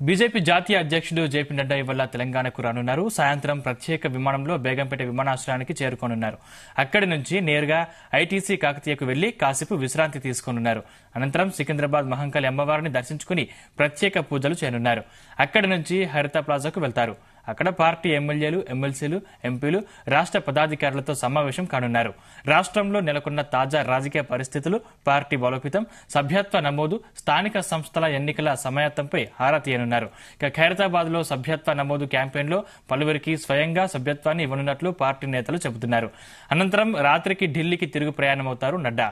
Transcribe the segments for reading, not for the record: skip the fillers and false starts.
BJP జాతీయ అధ్యక్షుడు JP Nadda ఇవాళ తెలంగాణకు రానున్నారు. సాయంత్రం ప్రత్యేక విమానంలో బేగంపేట విమానాశ్రయానికి చేరుకోనున్నారు. అక్కడి నుంచి నేరుగా ఐటీసీ కాకతీయకు వెళ్లి కాసేపు విశ్రాంతి తీసుకోనున్నారు. అనంతరం సికింద్రాబాద్ మహంకాళి అమ్మవారిని దర్శించుకుని ప్రత్యేక పూజలు చేయనున్నారు. అక్కడి నుంచి హరిత ప్లాజాకు వెళ్తారు. అక్కడ పార్టీ ఎమ్మెల్యేలు, ఎమ్మెల్సీలు, ఎంపీలు, రాష్ట్ర పదాధికారులతో సమావేశం కానున్నారు. రాష్ట్రంలో నెలకొన్న తాజా రాజకీయ పరిస్థితులు, పార్టీ బలోపేతం, సభ్యత్వ నమోదు, స్థానిక సంస్థల ఎన్నికల సమాయత్తంపై ఆరా తీయనున్నారు. ఇక ఖైరతాబాద్ లో సభ్యత్వ నమోదు క్యాంపెయిన్లో పలువురికి స్వయంగా సభ్యత్వాన్ని ఇవ్వనున్నట్లు పార్టీ నేతలు చెబుతున్నారు. అనంతరం రాత్రికి ఢిల్లీకి తిరుగు ప్రయాణమవుతారు నడ్డా.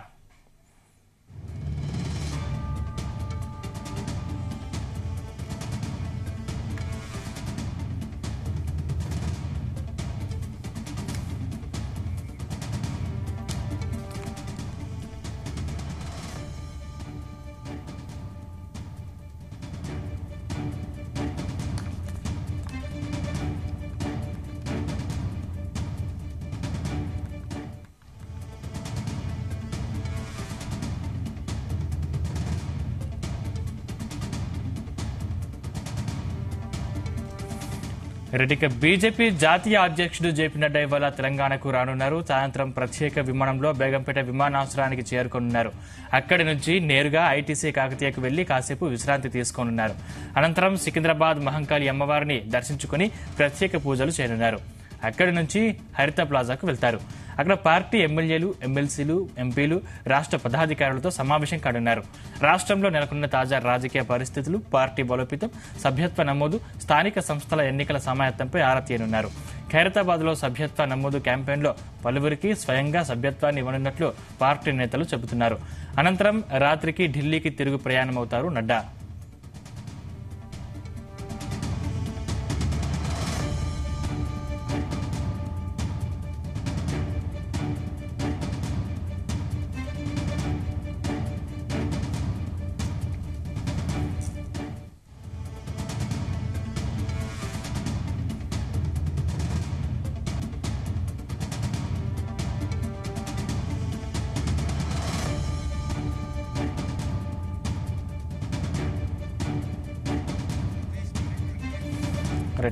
బీజేపీ జాతీయ అధ్యక్షుడు జేపీ నడ్డా ఇవాళ తెలంగాణకు రానున్నారు. సాయంత్రం ప్రత్యేక విమానంలో బేగంపేట విమానాశ్రయానికి చేరుకోనున్నారు. అక్కడి నుంచి నేరుగా ఐటీసీ కాకతీయకు వెళ్లి కాసేపు విశ్రాంతి తీసుకోనున్నారు. అనంతరం సికింద్రాబాద్ మహంకాళి అమ్మవారిని దర్శించుకుని ప్రత్యేక పూజలు చేయనున్నారు. అక్కడి నుంచి హరిత ప్లాజాకు వెళ్తారు. అక్కడ పార్టీ ఎమ్మెల్యేలు, ఎమ్మెల్సీలు, ఎంపీలు, రాష్ట్ర పదాధికారులతో సమావేశం కానున్నారు. రాష్ట్రంలో నెలకొన్న తాజా రాజకీయ పరిస్థితులు, పార్టీ బలోపేతం, సభ్యత్వ నమోదు, స్థానిక సంస్థల ఎన్నికల సమాయత్తంపై ఆరా తీయనున్నారు. ఖైరతాబాద్ లో సభ్యత్వ నమోదు క్యాంపెయిన్లో పలువురికి స్వయంగా సభ్యత్వాన్ని ఇవ్వనున్నట్లు పార్టీ నేతలు చెబుతున్నారు. అనంతరం రాత్రికి ఢిల్లీకి తిరుగు ప్రయాణమవుతారు నడ్డా.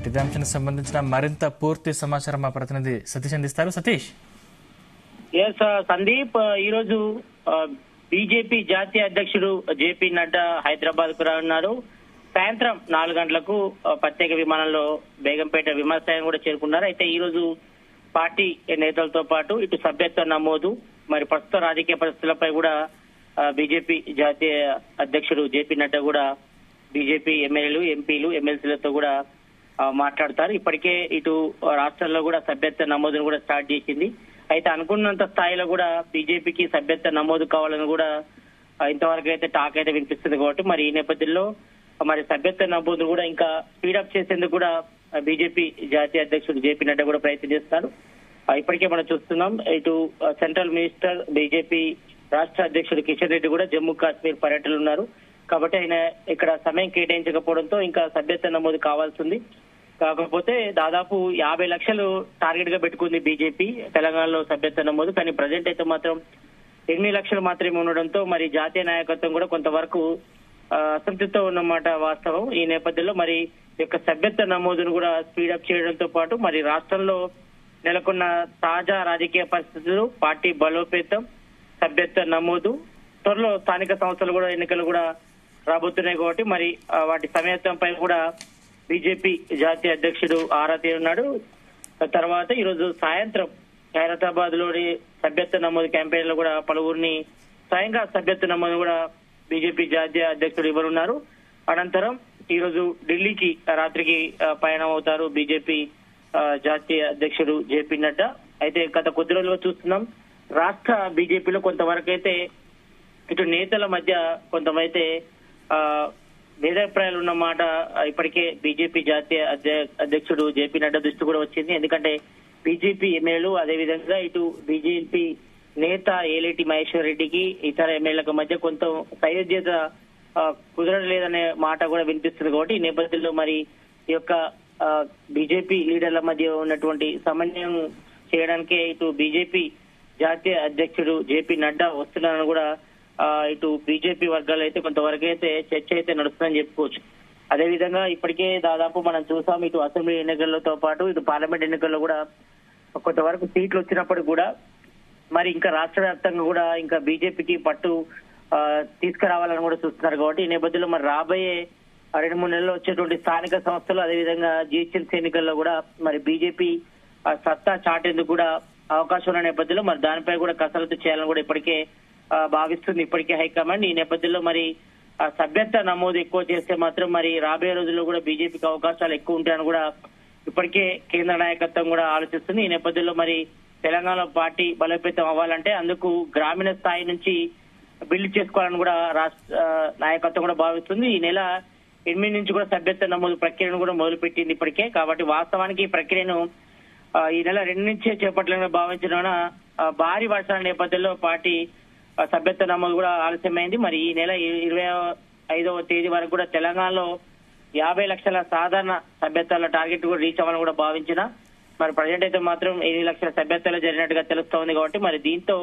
ఇదే అంశానికి సంబంధించిన మరింత పూర్తి సమాచారం మా ప్రతినిధి సతీష్ అందిస్తారు. సతీష్. సందీప్, ఈరోజు బీజేపీ జాతీయ అధ్యక్షుడు జేపీ నడ్డా హైదరాబాద్ కు రానున్నారు. సాయంత్రం 4 గంటలకు ప్రత్యేక విమానంలో బేగంపేట విమానాశ్రయం కూడా చేరుకున్నారు. అయితే ఈ రోజు పార్టీ నేతలతో పాటు ఇటు సభ్యత్వ నమోదు, మరి ప్రస్తుత రాజకీయ పరిస్థితులపై కూడా బీజేపీ జాతీయ అధ్యక్షుడు జేపీ నడ్డా కూడా బీజేపీ ఎమ్మెల్యేలు, ఎంపీలు, ఎమ్మెల్సీలతో కూడా మాట్లాడతారు. ఇప్పటికే ఇటు రాష్ట్రాల్లో కూడా సభ్యత్వ నమోదును కూడా స్టార్ట్ చేసింది. అయితే అనుకున్నంత స్థాయిలో కూడా బీజేపీకి సభ్యత్వ నమోదు కావాలని కూడా ఇంతవరకు అయితే టాక్ అయితే వినిపిస్తుంది. కాబట్టి మరి ఈ నేపథ్యంలో మరి సభ్యత్వ నమోదు కూడా ఇంకా స్పీడప్ చేసేందుకు కూడా బీజేపీ జాతీయ అధ్యక్షుడు జేపీ నడ్డా కూడా ప్రయత్నం చేస్తారు. ఇప్పటికే మనం చూస్తున్నాం, ఇటు సెంట్రల్ మినిస్టర్, బీజేపీ రాష్ట్ర అధ్యక్షుడు కిషన్ రెడ్డి కూడా జమ్మూ కాశ్మీర్ పర్యటనలు ఉన్నారు. కాబట్టి ఆయన ఇక్కడ సమయం కేటాయించకపోవడంతో ఇంకా సభ్యత్వ నమోదు కావాల్సింది. కాకపోతే దాదాపు 50 లక్షలు టార్గెట్ గా పెట్టుకుంది బీజేపీ తెలంగాణలో సభ్యత్వ నమోదు. కానీ ప్రజెంట్ అయితే మాత్రం 8 లక్షలు మాత్రమే ఉండడంతో మరి జాతీయ నాయకత్వం కూడా కొంతవరకు అసంతృప్తితో ఉన్నమాట వాస్తవం. ఈ నేపథ్యంలో మరి యొక్క సభ్యత్వ నమోదును కూడా స్పీడప్ చేయడంతో పాటు మరి రాష్ట్రంలో నెలకొన్న తాజా రాజకీయ పరిస్థితులు, పార్టీ బలోపేతం, సభ్యత్వ నమోదు, త్వరలో స్థానిక సంస్థలు కూడా ఎన్నికలు కూడా రాబోతున్నాయి. కాబట్టి మరి వాటి సమయత్వంపై కూడా బీజేపీ జాతీయ అధ్యక్షుడు ఆరా తీయనున్నాడు. తర్వాత ఈరోజు సాయంత్రం ఖైరతాబాద్ లోని సభ్యత్వ నమోదు క్యాంపెయిన్ లో కూడా పలువురిని స్వయంగా సభ్యత్వ నమోదు కూడా బీజేపీ జాతీయ అధ్యక్షుడు ఇవ్వనున్నారు. అనంతరం ఈరోజు ఢిల్లీకి రాత్రికి పయనం అవుతారు బీజేపీ జాతీయ అధ్యక్షుడు జేపీ నడ్డా. అయితే గత కొద్ది రోజులుగా చూస్తున్నాం, రాష్ట్ర బీజేపీలో కొంతవరకు అయితే ఇటు నేతల మధ్య కొంతమైతే భేదాభిప్రాయాలు ఉన్నమాట ఇప్పటికే బీజేపీ జాతీయ అధ్యక్షుడు జేపీ నడ్డా దృష్టి కూడా వచ్చింది. ఎందుకంటే బీజేపీ ఎమ్మెల్యేలు, అదేవిధంగా ఇటు బీజేపీ నేత ఏలేటి మహేశ్వర్ రెడ్డికి ఇతర ఎమ్మెల్యేలకు మధ్య కొంత సయోధ్యత కుదరలేదనే మాట కూడా వినిపిస్తుంది. కాబట్టి ఈ నేపథ్యంలో మరి ఈ యొక్క బీజేపీ లీడర్ల మధ్య ఉన్నటువంటి సమన్వయం చేయడానికే ఇటు బీజేపీ జాతీయ అధ్యక్షుడు జేపీ నడ్డా వస్తున్నారని కూడా ఇటు బీజేపీ వర్గాలు అయితే కొంతవరకు అయితే చర్చ అయితే నడుస్తుందని చెప్పుకోవచ్చు. అదేవిధంగా ఇప్పటికే దాదాపు మనం చూసాం ఇటు అసెంబ్లీ ఎన్నికలతో పాటు ఇటు పార్లమెంట్ ఎన్నికల్లో కూడా కొంతవరకు సీట్లు వచ్చినప్పటికీ కూడా మరి ఇంకా రాష్ట్ర వ్యాప్తంగా కూడా ఇంకా బీజేపీకి పట్టు తీసుకురావాలని కూడా చూస్తున్నారు. కాబట్టి ఈ నేపథ్యంలో మరి రాబోయే 2-3 నెలల్లో వచ్చేటువంటి స్థానిక సంస్థలు అదేవిధంగా జిహెచ్ఎంసీ ఎన్నికల్లో కూడా మరి బీజేపీ సత్తా చాటేందుకు కూడా అవకాశం ఉన్న నేపథ్యంలో మరి దానిపై కూడా కసరత్తు చేయాలని కూడా ఇప్పటికే భావిస్తుంది ఇప్పటికే హైకమాండ్. ఈ నేపథ్యంలో మరి సభ్యత్వ నమోదు ఎక్కువ చేస్తే మాత్రం మరి రాబోయే రోజుల్లో కూడా బీజేపీకి అవకాశాలు ఎక్కువ ఉంటాయని కూడా ఇప్పటికే కేంద్ర నాయకత్వం కూడా ఆలోచిస్తుంది. ఈ నేపథ్యంలో మరి తెలంగాణ పార్టీ బలోపేతం అవ్వాలంటే అందుకు గ్రామీణ స్థాయి నుంచి బిల్డ్ చేసుకోవాలని కూడా రాష్ట్ర నాయకత్వం కూడా భావిస్తుంది. ఈ నెల 8 నుంచి కూడా సభ్యత్వ నమోదు ప్రక్రియను కూడా మొదలుపెట్టింది ఇప్పటికే. కాబట్టి వాస్తవానికి ఈ ప్రక్రియను ఈ నెల 2 నుంచే చేపట్టాలని భావించిన భారీ వర్షాల నేపథ్యంలో పార్టీ సభ్యత్వ నమోదు కూడా ఆలస్యమైంది. మరి ఈ నెల 25వ తేదీ వరకు కూడా తెలంగాణలో 50 లక్షల సాధారణ సభ్యత్వాల టార్గెట్ కూడా రీచ్ అవ్వాలని కూడా భావించిన మరి ప్రజెంట్ అయితే మాత్రం 8 లక్షల సభ్యత్వాలు జరిగినట్టుగా తెలుస్తోంది. కాబట్టి మరి దీంతో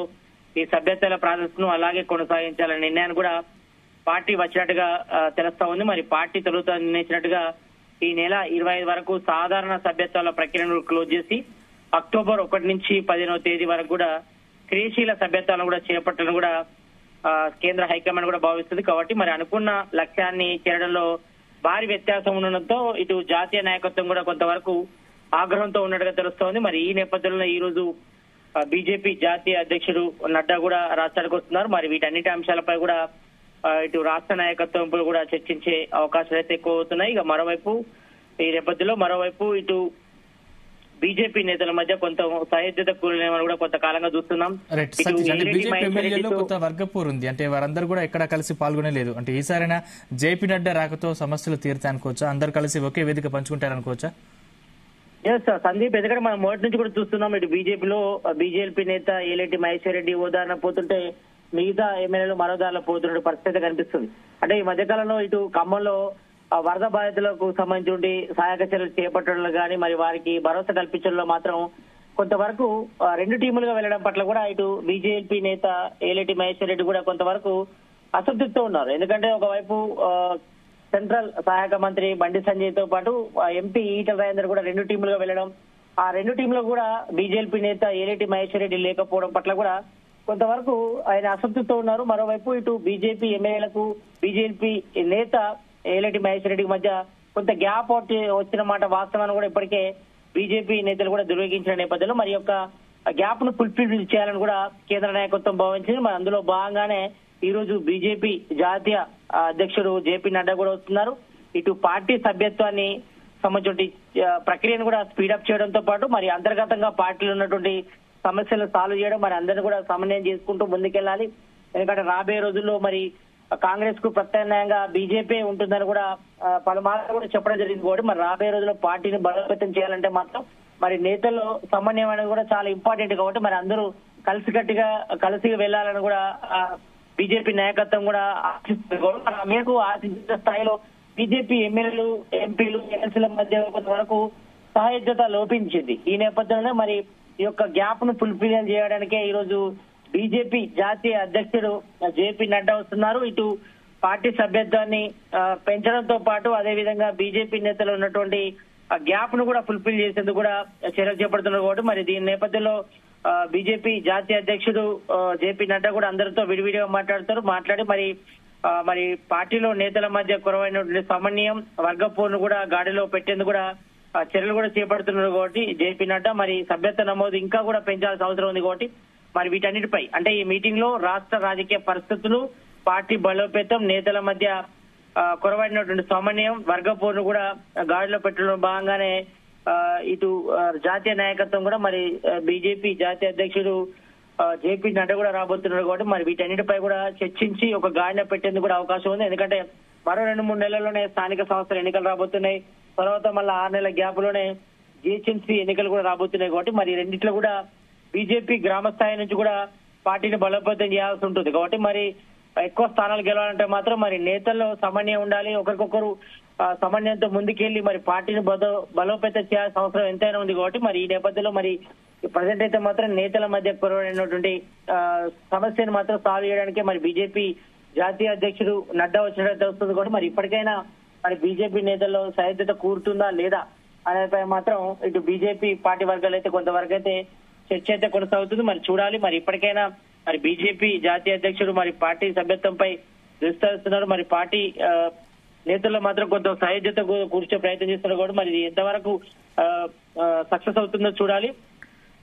ఈ సభ్యత్వాల ప్రాసెస్ ను అలాగే కొనసాగించాలనే నిర్ణయాన్ని కూడా పార్టీ వచ్చినట్టుగా తెలుస్తా ఉంది. మరి పార్టీ తొలుత నిర్ణయించినట్టుగా ఈ నెల 25 వరకు సాధారణ సభ్యత్వాల ప్రక్రియను క్లోజ్ చేసి అక్టోబర్ 1 నుంచి 15వ తేదీ వరకు కూడా క్రియాశీల సభ్యత్వాలను కూడా చేపట్టాలని కూడా కేంద్ర హైకమాండ్ కూడా భావిస్తుంది. కాబట్టి మరి అనుకున్న లక్ష్యాన్ని చేరడంలో భారీ వ్యత్యాసం ఉండడంతో ఇటు జాతీయ నాయకత్వం కూడా కొంతవరకు ఆగ్రహంతో ఉన్నట్టుగా తెలుస్తోంది. మరి ఈ నేపథ్యంలో ఈ రోజు బీజేపీ జాతీయ అధ్యక్షుడు నడ్డా కూడా రాష్ట్రానికి వస్తున్నారు. మరి వీటన్నిటి అంశాలపై కూడా ఇటు రాష్ట్ర నాయకత్వం కూడా చర్చించే అవకాశాలు అయితే ఎక్కువ అవుతున్నాయి. ఇక మరోవైపు ఈ నేపథ్యంలో మరోవైపు ఇటు బీజేపీ నేతల మధ్య కొంత సహేద్యత కూలినేమని కూడా కొంతకాలంగా చూస్తున్నాం. కొంత వర్గపూర్ ఉంది, అంటే వారందరూ కూడా ఎక్కడ కలిసి పాల్గొనలేదు. అంటే ఈసారైనా జేపీ నడ్డా రాకతో సమస్యలు తీరుతాయనుకోవచ్చా? అందరు కలిసి ఒకే వేదిక పంచుకుంటారనుకోవచ్చా? ఎస్ సందీప్, ఎందుకంటే మనం మొదటి నుంచి కూడా చూస్తున్నాం ఇటు బీజేపీలో బీజేపీ నేత ఏలేటి మహేశ్వర్ రెడ్డి ఉదాహరణ పోతుంటే మిగతా ఎమ్మెల్యేలు మరో దారిలో పోతున్న పరిస్థితి కనిపిస్తుంది. అంటే ఈ మధ్యకాలంలో ఇటు ఖమ్మంలో వరద బాధితులకు సంబంధించి సహాయక చర్యలు చేపట్టడంలో కానీ మరి వారికి భరోసా కల్పించడంలో మాత్రం కొంతవరకు 2 టీములుగా వెళ్లడం పట్ల కూడా ఇటు బీజేపీ నేత ఏలేటి మహేశ్వర్ రెడ్డి కూడా కొంతవరకు అసంతృప్తితో ఉన్నారు. ఎందుకంటే ఒకవైపు సెంట్రల్ సహాయక మంత్రి బండి సంజయ్ తో పాటు ఎంపీ ఈటల రాజేందర్ కూడా 2 టీములుగా వెళ్లడం, ఆ 2 టీంలో కూడా బీజేపీ నేత ఏలేటి మహేశ్వర్ రెడ్డి లేకపోవడం పట్ల కూడా కొంతవరకు ఆయన అసంతృప్తితో ఉన్నారు. మరోవైపు ఇటు బీజేపీ ఎమ్మెల్యేలకు బీజేపీ నేత ఏలేటి మహేశ్వర్ రెడ్డికి మధ్య కొంత గ్యాప్ వచ్చిన మాట వాస్తవాన్ని కూడా ఇప్పటికే బీజేపీ నేతలు కూడా దుర్వినియోగించిన నేపథ్యంలో మరి యొక్క గ్యాప్ ను ఫుల్ఫిల్ చేయాలని కూడా కేంద్ర నాయకత్వం భావించింది. మరి అందులో భాగంగానే ఈ రోజు బీజేపీ జాతీయ అధ్యక్షుడు జేపీ నడ్డా కూడా వస్తున్నారు. ఇటు పార్టీ సభ్యత్వాన్ని సంబంధించి ప్రక్రియను కూడా స్పీడప్ చేయడంతో పాటు మరి అంతర్గతంగా పార్టీలో ఉన్నటువంటి సమస్యలను సాల్వ్ చేయడం, మరి అందరినీ కూడా సమన్వయం చేసుకుంటూ ముందుకెళ్లాలి. ఎందుకంటే రాబోయే రోజుల్లో మరి కాంగ్రెస్ కు ప్రత్యామ్నాయంగా బీజేపీ ఉంటుందని కూడా పలుమార్లు కూడా చెప్పడం జరిగింది. కాబట్టి మరి రాబోయే రోజుల్లో పార్టీని బలోపేతం చేయాలంటే మాత్రం మరి నేతల్లో సమన్వయం అనేది కూడా చాలా ఇంపార్టెంట్. కాబట్టి మరి అందరూ కలిసి వెళ్లాలని కూడా బీజేపీ నాయకత్వం కూడా ఆశిస్తుంది. మేరకు ఆశించిన స్థాయిలో బీజేపీ ఎమ్మెల్యేలు ఎంపీలు ఎమ్మెల్సీల మధ్య కొంతవరకు సహేద్యత లోపించింది. ఈ నేపథ్యంలో మరి ఈ యొక్క గ్యాప్ ను ఫుల్ఫిల్ చేయడానికే ఈ రోజు బీజేపీ జాతీయ అధ్యక్షుడు జేపీ నడ్డా వస్తున్నారు. ఇటు పార్టీ సభ్యత్వాన్ని పెంచడంతో పాటు అదేవిధంగా బీజేపీ నేతలు ఉన్నటువంటి గ్యాప్ ను కూడా ఫుల్ఫిల్ చేసేందుకు కూడా చర్యలు చేపడుతున్నారు. కాబట్టి మరి దీని నేపథ్యంలో బీజేపీ జాతీయ అధ్యక్షుడు జేపీ నడ్డా కూడా అందరితో విడివిడిగా మాట్లాడి మరి పార్టీలో నేతల మధ్య కురవైనటువంటి సమన్వయం వర్గపోరును కూడా గాడిలో పెట్టేందుకు కూడా చర్యలు కూడా చేపడుతున్నారు. కాబట్టి జేపీ నడ్డా మరి సభ్యత్వ నమోదు ఇంకా కూడా పెంచాల్సిన అవసరం ఉంది. కాబట్టి మరి వీటన్నిటిపై అంటే ఈ మీటింగ్ లో రాష్ట్ర రాజకీయ పరిస్థితులు, పార్టీ బలోపేతం, నేతల మధ్య కురవైనటువంటి సమన్వయం, వర్గపోరును కూడా గాడిలో పెట్టడంలో భాగంగానే ఇటు జాతీయ నాయకత్వం కూడా మరి బీజేపీ జాతీయ అధ్యక్షుడు జేపీ నడ్డా కూడా రాబోతున్నారు. కాబట్టి మరి వీటన్నిటిపై కూడా చర్చించి ఒక గాడిన పెట్టేందుకు కూడా అవకాశం ఉంది. ఎందుకంటే మరో 2-3 నెలల్లోనే స్థానిక సంస్థల ఎన్నికలు రాబోతున్నాయి. తర్వాత మళ్ళీ 6 నెలల గ్యాప్ లోనే జిహెచ్ఎంసీ ఎన్నికలు కూడా రాబోతున్నాయి. కాబట్టి మరి రెండిట్లో కూడా బీజేపీ గ్రామ స్థాయి నుంచి కూడా పార్టీని బలోపేతం చేయాల్సి ఉంటుంది. కాబట్టి మరి ఎక్కువ స్థానాలు గెలవాలంటే మాత్రం మరి నేతల్లో సమన్వయం ఉండాలి. ఒకరికొకరు సమన్వయంతో ముందుకెళ్లి మరి పార్టీని బలోపేతం చేయాల్సిన అవసరం ఎంతైనా ఉంది. కాబట్టి మరి ఈ నేపథ్యంలో మరి ప్రజెంట్ అయితే మాత్రం నేతల మధ్య కురవైనటువంటి సమస్యను మాత్రం సాల్వ్ చేయడానికి మరి బీజేపీ జాతీయ అధ్యక్షుడు నడ్డా వచ్చినట్టు తెలుస్తుంది. కాబట్టి మరి ఇప్పటికైనా మరి బీజేపీ నేతల్లో సైద్యత కూరుతుందా లేదా అనేపై మాత్రం ఇటు బీజేపీ పార్టీ వర్గాలు అయితే కొంతవరకు అయితే చర్చ అయితే కొనసాగుతుంది. మరి చూడాలి, మరి ఇప్పటికైనా మరి బీజేపీ జాతీయ అధ్యక్షుడు మరి పార్టీ సభ్యత్వంపై విస్తరిస్తున్నారు. మరి పార్టీ నేతల్లో మాత్రం కొంత సహజత కూర్చే ప్రయత్నం చేస్తున్నారు కూడా మరి ఎంతవరకు సక్సెస్ అవుతుందో చూడాలి.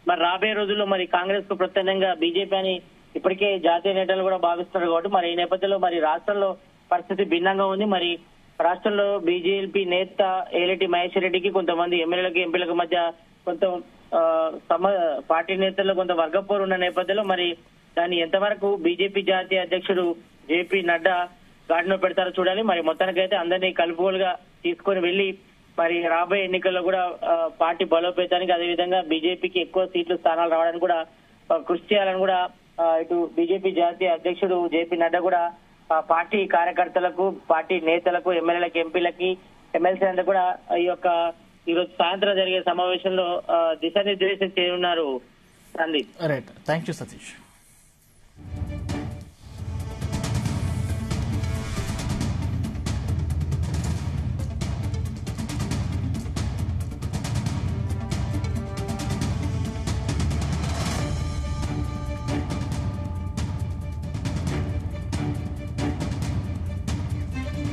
మరి రాబోయే రోజుల్లో మరి కాంగ్రెస్ కు ప్రత్యామ్నాయంగా బీజేపీ అని ఇప్పటికే జాతీయ నేతలు కూడా భావిస్తున్నారు కాబట్టి మరి ఈ నేపథ్యంలో మరి రాష్ట్రంలో పరిస్థితి భిన్నంగా ఉంది. మరి రాష్ట్రంలో బీజేపీ నేత ఏలేటి మహేశ్వర్ రెడ్డికి కొంతమంది ఎమ్మెల్యేలకు ఎంపీలకు మధ్య కొంత పార్టీ నేతల్లో కొంత వర్గపోరు ఉన్న నేపథ్యంలో మరి దాన్ని ఎంతవరకు బీజేపీ జాతీయ అధ్యక్షుడు జేపీ నడ్డా గాడిలో పెడతారో చూడాలి. మరి మొత్తానికైతే అందరినీ కలుపుకోలుగా తీసుకొని వెళ్లి మరి రాబోయే ఎన్నికల్లో కూడా పార్టీ బలోపేతానికి అదేవిధంగా బీజేపీకి ఎక్కువ సీట్లు స్థానాలు రావడానికి కూడా కృషి చేయాలని కూడా ఇటు బీజేపీ జాతీయ అధ్యక్షుడు జేపీ నడ్డా కూడా పార్టీ కార్యకర్తలకు, పార్టీ నేతలకు, ఎమ్మెల్యేలకు, ఎంపీలకి, ఎమ్మెల్సీ అందరూ కూడా ఈ రోజు సాయంత్రం జరిగే సమావేశంలో దిశానిర్దేశం చేయనున్నారు. Right, thank you Satish.